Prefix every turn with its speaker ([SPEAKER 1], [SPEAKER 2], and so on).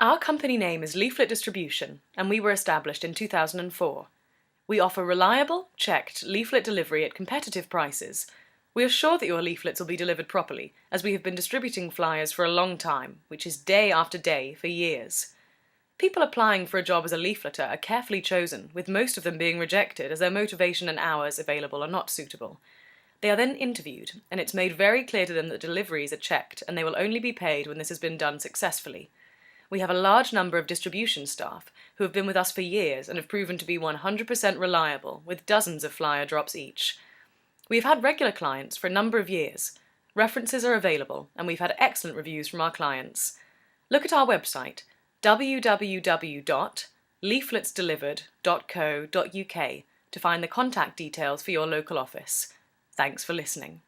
[SPEAKER 1] Our company name is Leaflet Distribution, and we were established in 2004. We offer reliable, checked leaflet delivery at competitive prices. We are sure that your leaflets will be delivered properly, as we have been distributing flyers for a long time, which is day after day for years. People applying for a job as a leafleter are carefully chosen, with most of them being rejected as their motivation and hours available are not suitable. They are then interviewed, and it's made very clear to them that deliveries are checked and they will only be paid when this has been done successfully. We have a large number of distribution staff who have been with us for years and have proven to be 100% reliable, with dozens of flyer drops each. We have had regular clients for a number of years. References are available, and we've had excellent reviews from our clients. Look at our website, www.leafletsdelivered.co.uk, to find the contact details for your local office. Thanks for listening.